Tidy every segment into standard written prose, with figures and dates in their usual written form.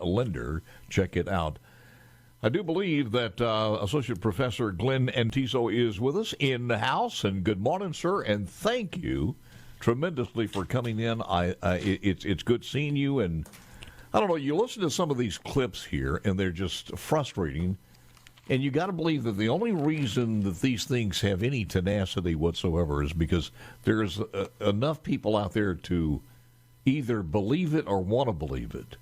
lender. Check it out. I do believe that Associate Professor Glenn Antizzo is with us in the house. And good morning, sir, and thank you tremendously for coming in. It's good seeing you. And I don't know, you listen to some of these clips here, and they're just frustrating. And you got to believe that the only reason that these things have any tenacity whatsoever is because there's enough people out there to either believe it or want to believe it.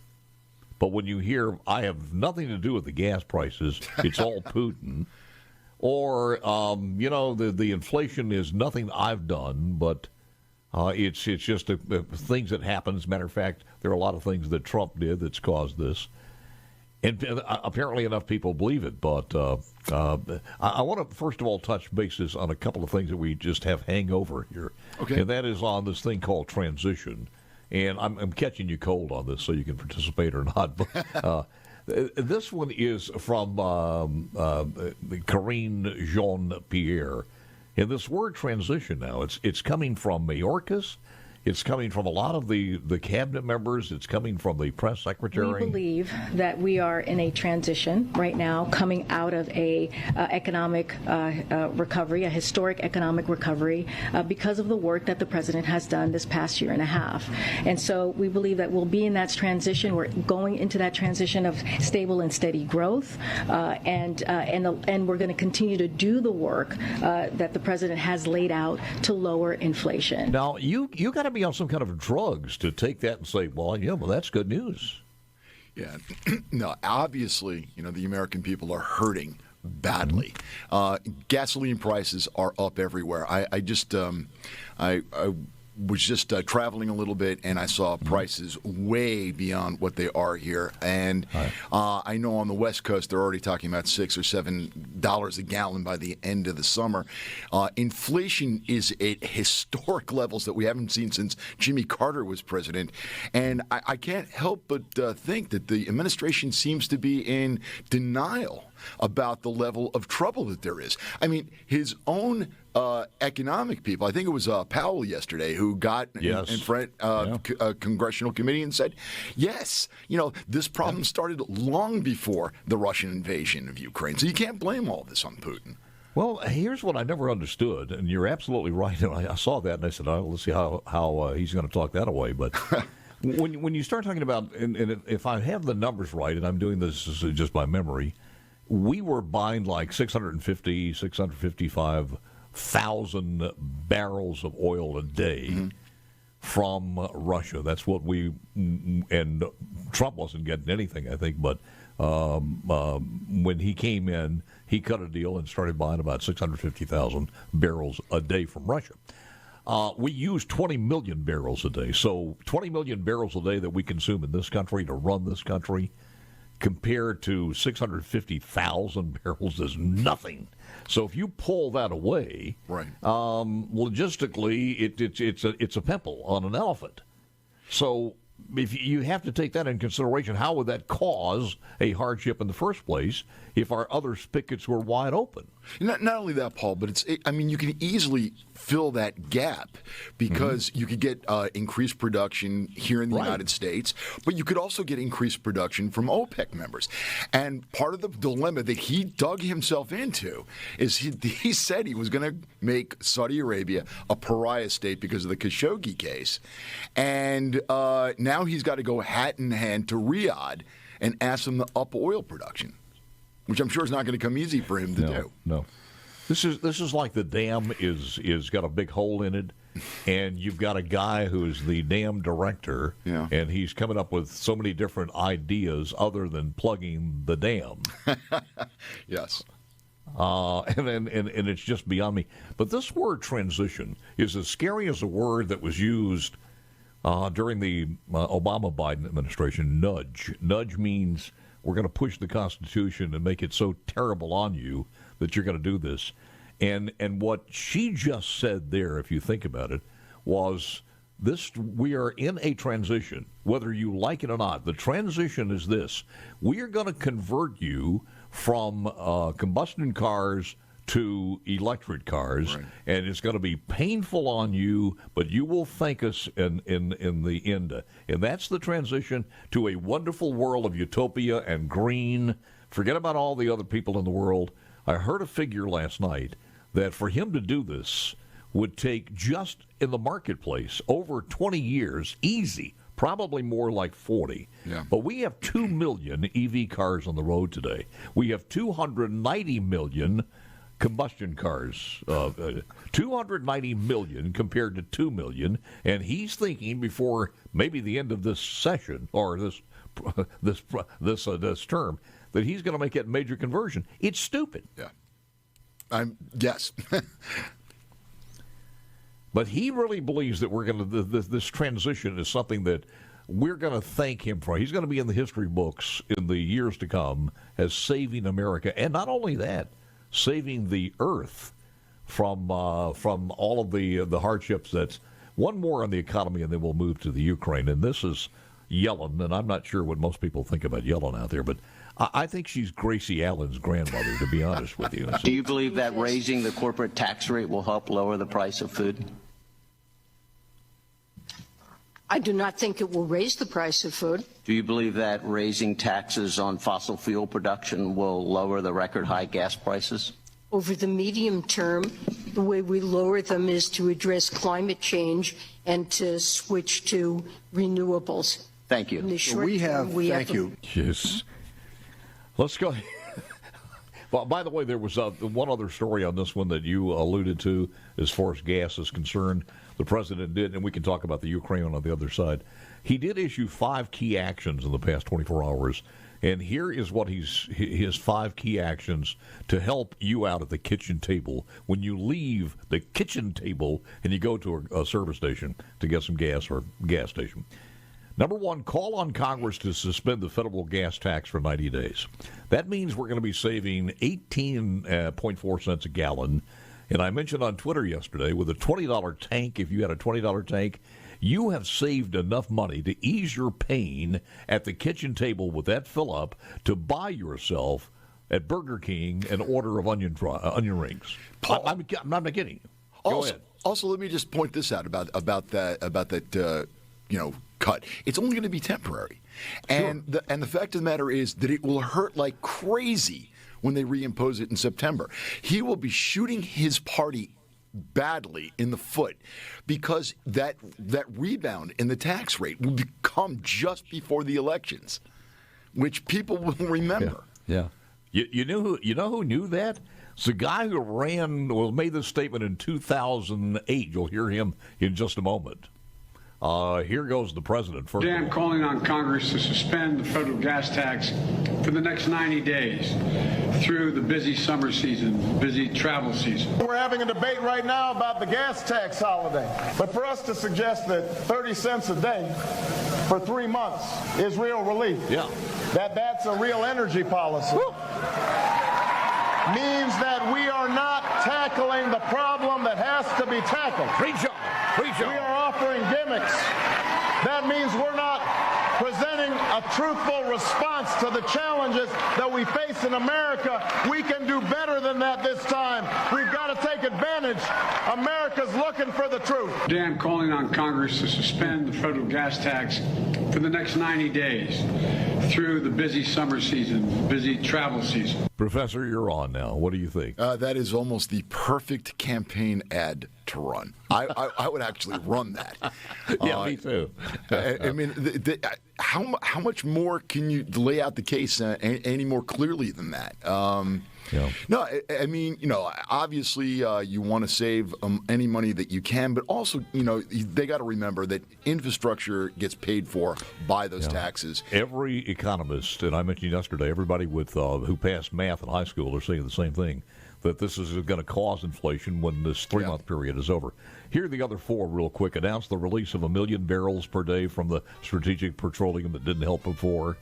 But when you hear, I have nothing to do with the gas prices, it's all Putin, or, the inflation is nothing I've done, but it's just things that happen. As a matter of fact, there are a lot of things that Trump did that's caused this. And apparently enough people believe it. But I want to, first of all, touch bases on a couple of things that we just have hang over here. Okay. And that is on this thing called transition. And I'm catching you cold on this, so you can participate or not. But this one is from Karine Jean-Pierre. And this word transition now, it's coming from Mayorkas. It's coming from a lot of the cabinet members. It's coming from the press secretary. We believe that we are in a transition right now, coming out of a economic recovery, a historic economic recovery, because of the work that the president has done this past year and a half. And so we believe that we'll be in that transition. We're going into that transition of stable and steady growth, and we're going to continue to do the work that the president has laid out to lower inflation. Now, you got to be on some kind of drugs to take that and say, well, that's good news. Yeah. No, obviously, the American people are hurting badly. Gasoline prices are up everywhere. I was just traveling a little bit, and I saw prices way beyond what they are here. And I know on the West Coast they're already talking about $6 or $7 a gallon by the end of the summer. Inflation is at historic levels that we haven't seen since Jimmy Carter was president. And I can't help but think that the administration seems to be in denial about the level of trouble that there is. I mean, his own economic people, I think it was Powell yesterday, who got in front of a congressional committee and said, yes, this problem started long before the Russian invasion of Ukraine. So you can't blame all this on Putin. Well, here's what I never understood, and you're absolutely right. And I saw that, and I said, let's see how he's going to talk that away. But when you start talking about, and if I have the numbers right, and I'm doing this just by memory, we were buying like 655,000 barrels of oil a day from Russia. That's what and Trump wasn't getting anything, I think, but when he came in, he cut a deal and started buying about 650,000 barrels a day from Russia. We use 20 million barrels a day. So 20 million barrels a day that we consume in this country to run this country, compared to 650,000 barrels is nothing. So if you pull that away, logistically, it's a pimple on an elephant. So if you have to take that in consideration, how would that cause a hardship in the first place if our other spigots were wide open? Not only that, Paul, but you can easily fill that gap because you could get increased production here in the United States, but you could also get increased production from OPEC members. And part of the dilemma that he dug himself into is he said he was going to make Saudi Arabia a pariah state because of the Khashoggi case. And now he's got to go hat in hand to Riyadh and ask them to up oil production, which I'm sure is not going to come easy for him to do. No. This is like the dam is got a big hole in it, and you've got a guy who's the dam director, and he's coming up with so many different ideas other than plugging the dam. Yes. And it's just beyond me. But this word transition is as scary as a word that was used during the Obama-Biden administration, nudge. Nudge means we're going to push the Constitution and make it so terrible on you that you're going to do this. And what she just said there, if you think about it, was this: we are in a transition, whether you like it or not. The transition is this: we are going to convert you from combustion cars to electric cars, right. and it's going to be painful on you, but you will thank us in the end. And that's the transition to a wonderful world of utopia and green. Forget about all the other people in the world. I heard a figure last night that for him to do this would take, just in the marketplace, over 20 years, easy, probably more like 40. Yeah. But we have 2 million EV cars on the road today. We have 290 million combustion cars, 290 million compared to 2 million, and he's thinking before maybe the end of this session or this term that he's going to make that major conversion. It's stupid. Yeah. Yes. But he really believes that we're going to this transition is something that we're going to thank him for. He's going to be in the history books in the years to come as saving America, and not only that, saving the earth from all of the hardships. That's one more on the economy, and then we'll move to the Ukraine. And this is Yellen, and I'm not sure what most people think about Yellen out there, but I think she's Gracie Allen's grandmother, to be honest with you. Do you believe that raising the corporate tax rate will help lower the price of food? I do not think it will raise the price of food. Do you believe that raising taxes on fossil fuel production will lower the record high gas prices? Over the medium term, the way we lower them is to address climate change and to switch to renewables. Thank you. In the short term, thank you. Yes. Let's go. Well, by the way, there was one other story on this one that you alluded to as far as gas is concerned. The president did, and we can talk about the Ukraine on the other side. He did issue 5 key actions in the past 24 hours, and here is what his 5 key actions to help you out at the kitchen table when you leave the kitchen table and you go to a service station to get some gas or gas station. Number 1, call on Congress to suspend the federal gas tax for 90 days. That means we're going to be saving 18.4 cents a gallon. And I mentioned on Twitter yesterday, with a $20 tank, if you had a $20 tank, you have saved enough money to ease your pain at the kitchen table with that fill-up to buy yourself at Burger King an order of onion rings. Paul, I'm not kidding you. Go ahead. Also, let me just point this out about that cut. It's only going to be temporary, and Sure. the fact of the matter is that it will hurt like crazy when they reimpose it in September. He will be shooting his party badly in the foot because that rebound in the tax rate will come just before the elections, which people will remember. Yeah. You know who knew that? It's the guy who made this statement in 2008. You'll hear him in just a moment. Here goes the president first. Today I'm calling on Congress to suspend the federal gas tax for the next 90 days through the busy summer season, busy travel season. We're having a debate right now about the gas tax holiday. But for us to suggest that 30 cents a day for 3 months is real relief, that's a real energy policy, means that we are not tackling the problem that has to be tackled. Preach on. We are offering gimmicks. That means we're not presenting a truthful response to the challenges that we face in America. We can do better than that this time. We've got to take advantage. America's looking for the truth. Today I'm calling on Congress to suspend the federal gas tax for the next 90 days through the busy summer season, busy travel season. Professor, you're on now. What do you think? That is almost the perfect campaign ad to run. I would actually run that. Yeah, me too. I mean, how much more can you lay out the case any more clearly than that? No, I mean, obviously you want to save any money that you can, but also, they got to remember that infrastructure gets paid for by those taxes. Every economist, and I mentioned yesterday, everybody with who passed math in high school are saying the same thing, that this is going to cause inflation when this 3-month period is over. Here are the other 4 real quick. Announce the release of 1 million barrels per day from the strategic petroleum that didn't help before.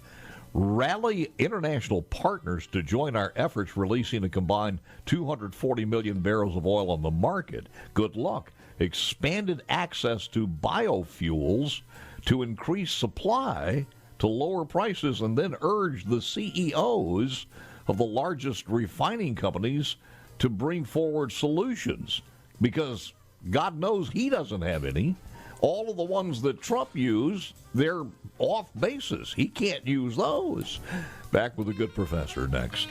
Rally international partners to join our efforts, releasing a combined 240 million barrels of oil on the market. Good luck. Expanded access to biofuels to increase supply to lower prices, and then urge the CEOs of the largest refining companies to bring forward solutions, because God knows he doesn't have any. All of the ones that Trump used, they're off basis. He can't use those. Back with the good professor next.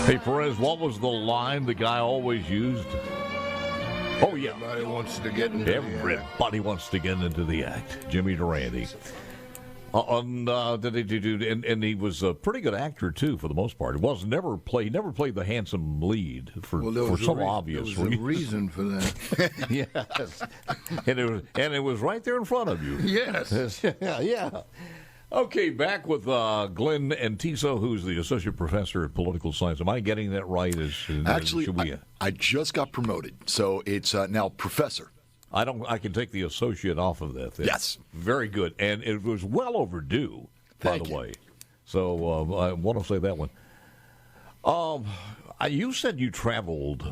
Hey, Perez, what was the line the guy always used? Oh, yeah. Everybody wants to get into Everybody wants to get into the act. Jimmy Durante. And he was a pretty good actor too, for the most part. He never played the handsome lead for some obvious reason. There was a reason. reason for that. Yes, and it was right there in front of you. Yes. Yeah. Okay, back with Glenn Antizzo, who's the associate professor of political science. Am I getting that right? Actually, I just got promoted, so it's now professor. I can take the associate off of that. Yes. Very good. And it was well overdue, by the way. So I want to say that one. You said you traveled.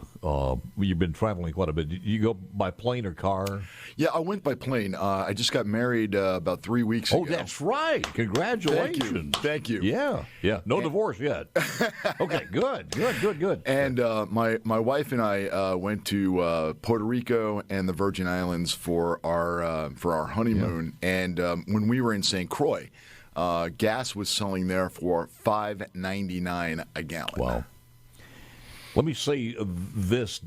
You've been traveling quite a bit. Did you go by plane or car? Yeah, I went by plane. I just got married about 3 weeks ago. Oh, that's right. Congratulations. Thank you. Yeah. No divorce yet. Okay, good. And my wife and I went to Puerto Rico and the Virgin Islands for our honeymoon. Yeah. And when we were in St. Croix, gas was selling there for $5.99 a gallon. Wow. Let me say this,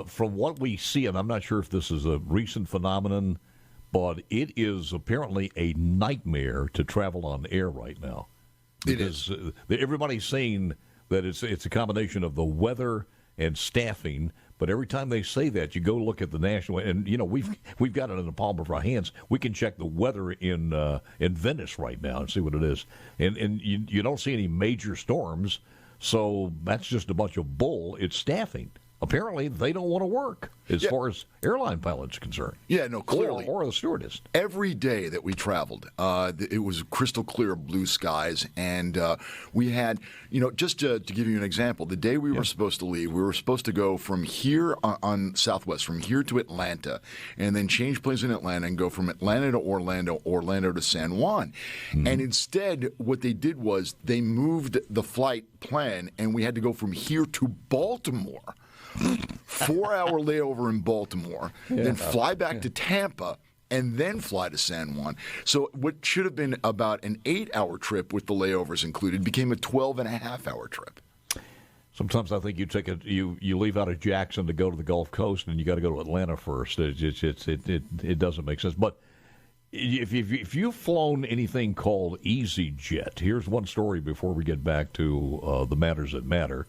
from what we see, and I'm not sure if this is a recent phenomenon, but it is apparently a nightmare to travel on air right now. Because it is. Everybody's saying that it's a combination of the weather and staffing, but every time they say that, you go look at the national, and we've got it in the palm of our hands. We can check the weather in Venice right now and see what it is, and you don't see any major storms. So that's just a bunch of bull. It's staffing. Apparently, they don't want to work as far as airline pilots are concerned. Yeah, no, clearly. Or the stewardess. Every day that we traveled, it was crystal clear blue skies. And we had, just to give you an example, the day we were supposed to leave, we were supposed to go from here on Southwest, from here to Atlanta, and then change planes in Atlanta and go from Atlanta to Orlando to San Juan. Mm-hmm. And instead, what they did was they moved the flight plan, and we had to go from here to Baltimore. 4-hour layover in Baltimore, then fly back to Tampa, and then fly to San Juan. So what should have been about an 8-hour trip with the layovers included became a 12-and-a-half-hour trip. Sometimes I think you leave out of Jackson to go to the Gulf Coast, and you got to go to Atlanta first. It doesn't make sense. But if you've flown anything called Easyjet, here's one story before we get back to the matters that matter.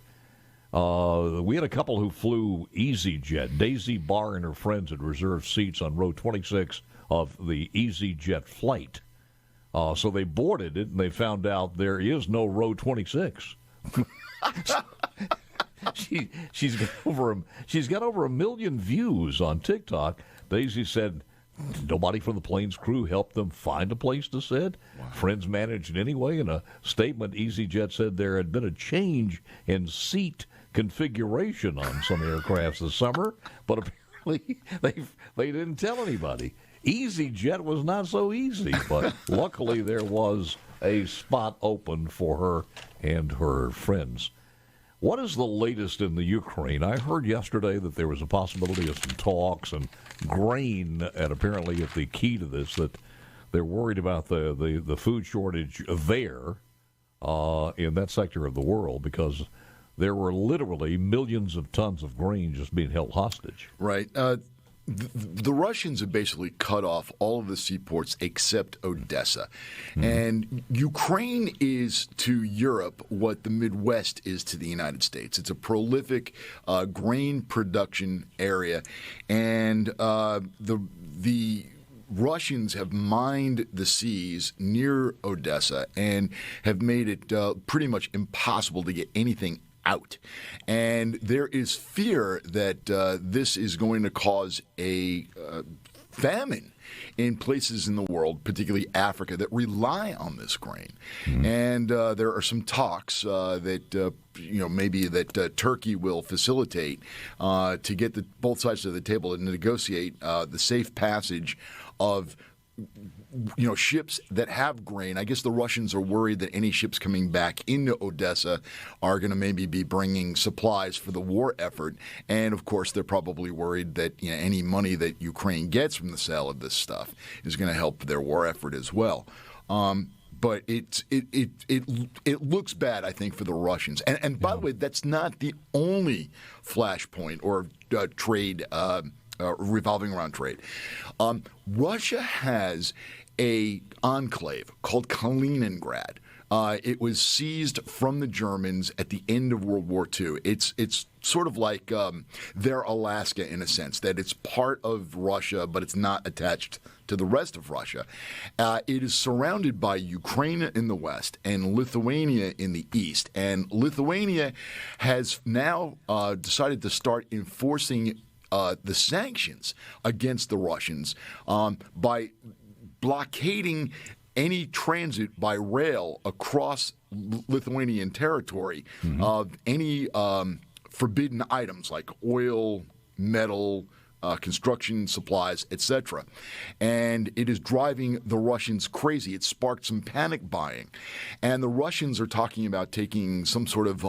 We had a couple who flew Easyjet. Daisy Barr and her friends had reserved seats on row 26 of the Easyjet flight. So they boarded it, and they found out there is no row 26. She's got over 1 million views on TikTok. Daisy said nobody from the plane's crew helped them find a place to sit. Wow. Friends managed anyway. In a statement, Easyjet said there had been a change in seat configuration on some aircrafts this summer, but apparently they didn't tell anybody. Easyjet was not so easy, but luckily there was a spot open for her and her friends. What is the latest in the Ukraine? I heard yesterday that there was a possibility of some talks, and grain, and apparently if the key to this, that they're worried about the food shortage there in that sector of the world, because there were literally millions of tons of grain just being held hostage. Right. The Russians have basically cut off all of the seaports except Odessa. Mm-hmm. And Ukraine is to Europe what the Midwest is to the United States. It's a prolific grain production area. And the Russians have mined the seas near Odessa and have made it pretty much impossible to get anything out. And there is fear that this is going to cause a famine in places in the world, particularly Africa, that rely on this grain. Mm-hmm. And there are some talks that maybe that Turkey will facilitate to get both sides of the table and negotiate the safe passage of ships that have grain. I guess the Russians are worried that any ships coming back into Odessa are going to maybe be bringing supplies for the war effort. And, of course, they're probably worried that any money that Ukraine gets from the sale of this stuff is going to help their war effort as well. But it looks bad, I think, for the Russians. And by the way, that's not the only flashpoint or trade revolving around trade. Russia has a enclave called Kaliningrad. It was seized from the Germans at the end of World War II. It's sort of like their Alaska in a sense, that it's part of Russia, but it's not attached to the rest of Russia. It is surrounded by Ukraine in the west and Lithuania in the east. And Lithuania has now decided to start enforcing the sanctions against the Russians by blockading any transit by rail across Lithuanian territory of any forbidden items like oil, metal, construction supplies, etc. And it is driving the Russians crazy. It sparked some panic buying. And the Russians are talking about taking some sort of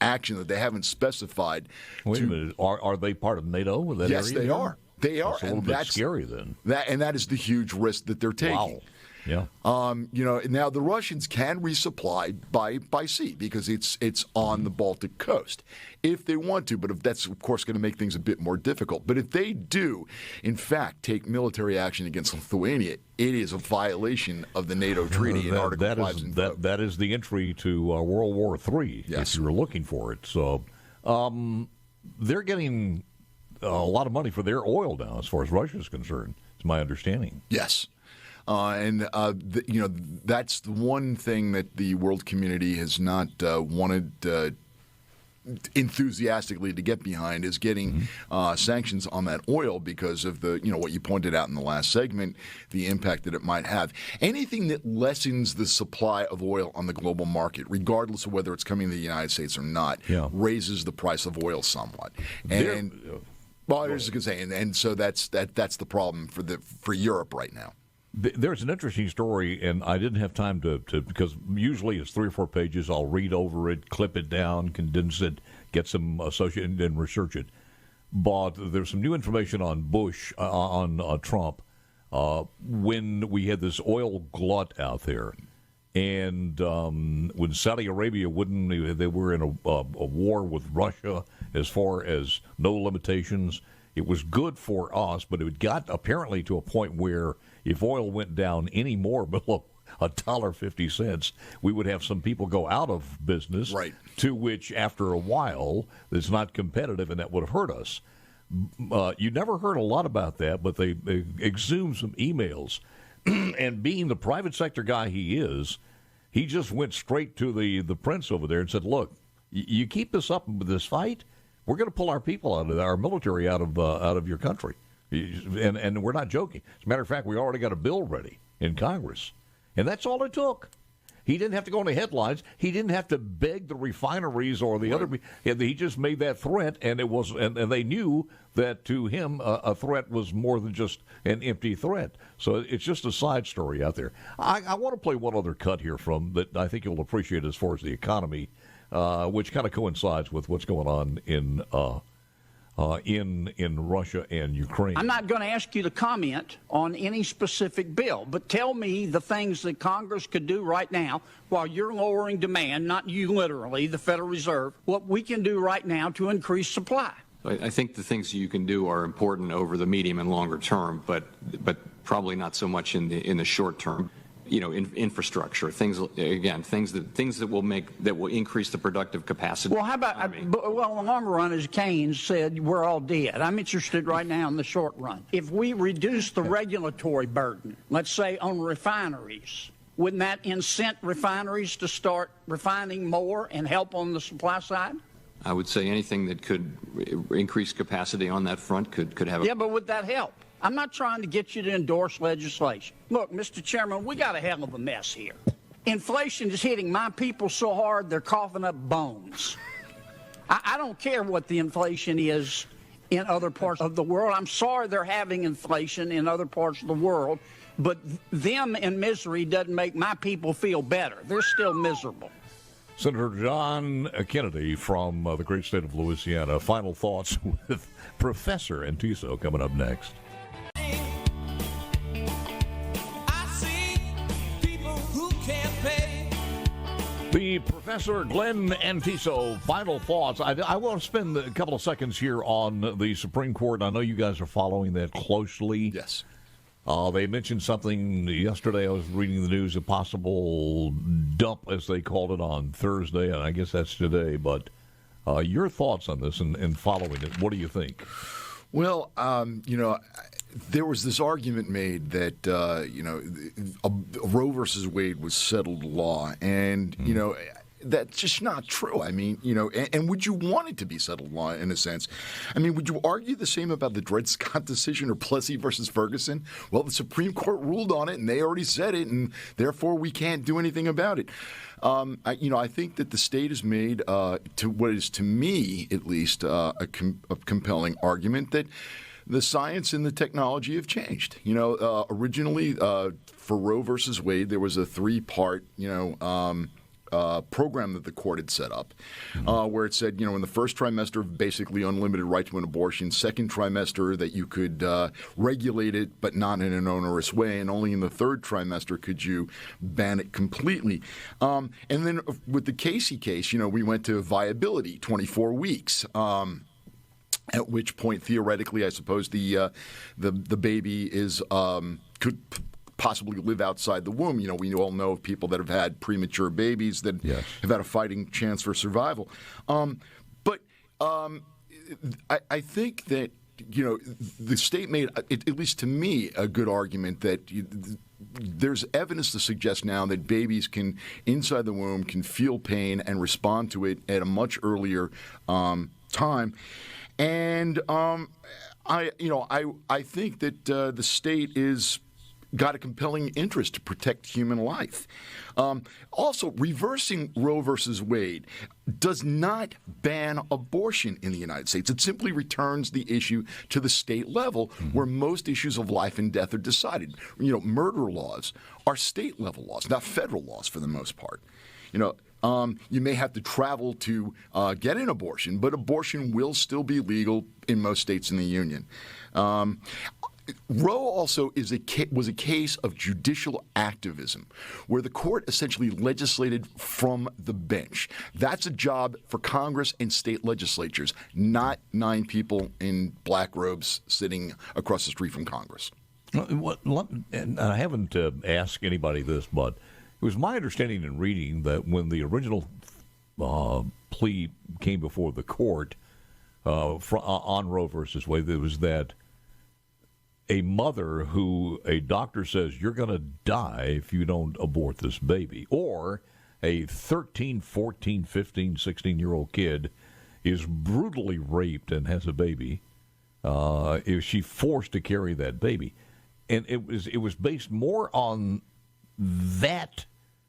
action that they haven't specified. Wait a minute. Are they part of NATO? With that yes, area they there? are. They are. That's a little bit scary then. That is the huge risk that they're taking. Wow. Yeah. Now the Russians can resupply by sea because it's on the Baltic coast if they want to, but if that's of course going to make things a bit more difficult. But if they do, in fact, take military action against Lithuania, it is a violation of the NATO treaty in Article 5. That is the entry to World War III. Yes. If you were looking for it. So they're getting a lot of money for their oil now, as far as Russia is concerned. It's my understanding. Yes. That's the one thing that the world community has not wanted enthusiastically to get behind is getting sanctions on that oil because of the what you pointed out in the last segment, the impact that it might have. Anything that lessens the supply of oil on the global market, regardless of whether it's coming to the United States or not, raises the price of oil somewhat. And I was just going to say, and so that's the problem for Europe right now. There's an interesting story, and I didn't have time to because usually it's 3 or 4 pages. I'll read over it, clip it down, condense it, get some associated, and research it. But there's some new information on Bush, on Trump, when we had this oil glut out there. And when Saudi Arabia they were in a war with Russia as far as no limitations. It was good for us, but it got apparently to a point where if oil went down any more below $1.50, we would have some people go out of business, right? To which, after a while, it's not competitive, and that would have hurt us. You never heard a lot about that, but they exhumed some emails. And being the private sector guy he is, he just went straight to the prince over there and said, look, you keep this up with this fight, we're going to pull our people out of our military out of your country. And we're not joking. As a matter of fact, we already got a bill ready in Congress. And that's all it took. He didn't have to go in the headlines. He didn't have to beg the refineries or the other. He just made that threat, and and they knew that to him a threat was more than just an empty threat. So it's just a side story out there. I want to play one other cut here from that I think you'll appreciate as far as the economy, which kind of coincides with what's going on in Russia and Ukraine. I'm not going to ask you to comment on any specific bill, but tell me the things that Congress could do right now while you're lowering demand, not you literally, the Federal Reserve, what we can do right now to increase supply. I think the things you can do are important over the medium and longer term, but probably not so much in the short term. Infrastructure, things that will increase the productive capacity. Well, how about, in the long run, as Keynes said, we're all dead. I'm interested right now in the short run. If we reduce the regulatory burden, let's say on refineries, wouldn't that incent refineries to start refining more and help on the supply side? I would say anything that could increase capacity on that front could have. Yeah, but would that help? I'm not trying to get you to endorse legislation. Look, Mr. Chairman, we got a hell of a mess here. Inflation is hitting my people so hard they're coughing up bones. I don't care what the inflation is in other parts of the world. I'm sorry they're having inflation in other parts of the world, but them in misery doesn't make my people feel better. They're still miserable. Senator John Kennedy from the great state of Louisiana. Final thoughts with Professor Antizzo coming up next. The Professor Glenn Antizzo, final thoughts. I want to spend a couple of seconds here on the Supreme Court. I know you guys are following that closely. Yes. They mentioned something yesterday. I was reading the news, a possible dump, as they called it, on Thursday, and I guess that's today. But your thoughts on this and following it, what do you think? Well, there was this argument made that, Roe versus Wade was settled law. And, that's just not true. I mean, and would you want it to be settled law in a sense? I mean, would you argue the same about the Dred Scott decision or Plessy versus Ferguson? Well, the Supreme Court ruled on it, and they already said it, and therefore we can't do anything about it. I think that the state has made, to what is to me at least, a compelling argument that the science and the technology have changed. Originally for Roe versus Wade, there was a 3-part, program that the court had set up, where it said, in the first trimester, basically unlimited right to an abortion. Second trimester, that you could regulate it, but not in an onerous way. And only in the third trimester could you ban it completely. And then with the Casey case, we went to viability, 24 weeks. At which point, theoretically, I suppose the baby is could possibly live outside the womb. We all know of people that have had premature babies that have had a fighting chance for survival. But I think that, the state made, at least to me, a good argument that there's evidence to suggest now that babies can, inside the womb, can feel pain and respond to it at a much earlier time. And I think that the state is got a compelling interest to protect human life. Also, reversing Roe versus Wade does not ban abortion in the United States. It simply returns the issue to the state level, where most issues of life and death are decided. Murder laws are state level laws, not federal laws for the most part. You may have to travel to get an abortion, but abortion will still be legal in most states in the union. Roe also was a case of judicial activism, where the court essentially legislated from the bench. That's a job for Congress and state legislatures, not 9 people in black robes sitting across the street from Congress. And I haven't asked anybody this, but it was my understanding in reading that when the original plea came before the court on Roe versus Wade, it was that a mother who a doctor says you're going to die if you don't abort this baby, or a 13, 14, 15, 16-year-old kid is brutally raped and has a baby, is she forced to carry that baby? And it was based more on that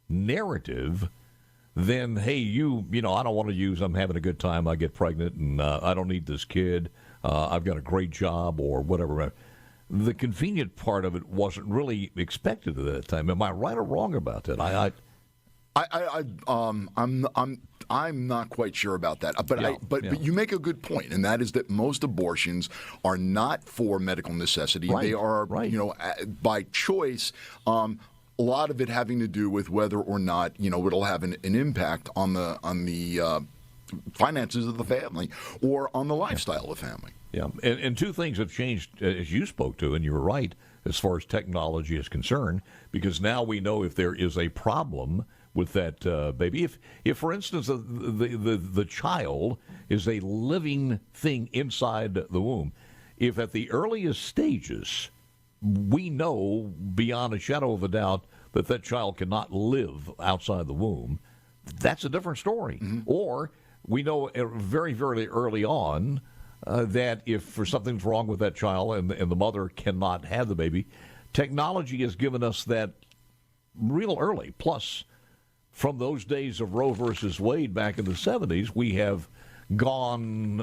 narrative than, hey, I don't want to use, I'm having a good time, I get pregnant, and I don't need this kid, I've got a great job, or whatever. The convenient part of it wasn't really expected at that time. Am I right or wrong about that? I'm not quite sure about that, but you make a good point, and that is that most abortions are not for medical necessity. Right. They are, by choice. A lot of it having to do with whether or not it'll have an impact on the finances of the family or on the lifestyle of the family. Yeah, and 2 things have changed, as you spoke to, and you were right, as far as technology is concerned, because now we know if there is a problem with that baby. If, for instance, the child is a living thing inside the womb, if at the earliest stages we know beyond a shadow of a doubt that child cannot live outside the womb, that's a different story. Or we know very, very early on that if for something's wrong with that child and the mother cannot have the baby, technology has given us that real early. Plus, from those days of Roe versus Wade back in the 70s, we have gone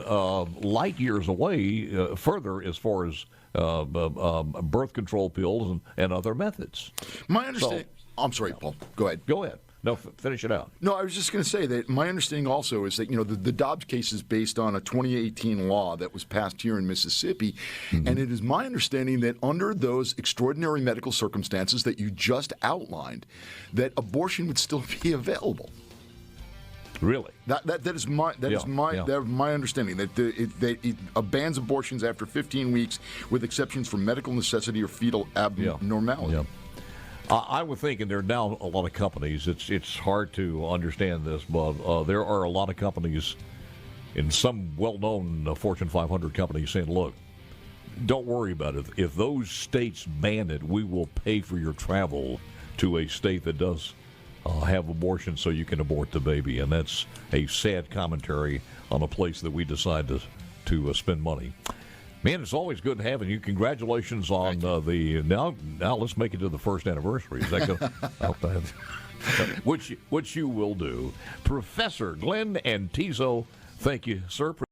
light years away further as far as birth control pills and other methods. My understanding. I'm sorry, Paul. Go ahead. Go ahead. No, finish it out. No, I was just going to say that my understanding also is that, the Dobbs case is based on a 2018 law that was passed here in Mississippi. Mm-hmm. And it is my understanding that under those extraordinary medical circumstances that you just outlined, that abortion would still be available. Really? That is my understanding that it bans abortions after 15 weeks with exceptions for medical necessity or fetal abnormality. Yeah. I would think, and there are now a lot of companies, it's hard to understand this, but there are a lot of companies in some well-known Fortune 500 companies saying, look, don't worry about it. If those states ban it, we will pay for your travel to a state that does have abortion so you can abort the baby. And that's a sad commentary on a place that we decide to spend money. Man, it's always good having you. Congratulations on now let's make it to the first anniversary. Is that going to which you will do. Professor Glenn Antizzo, thank you, sir.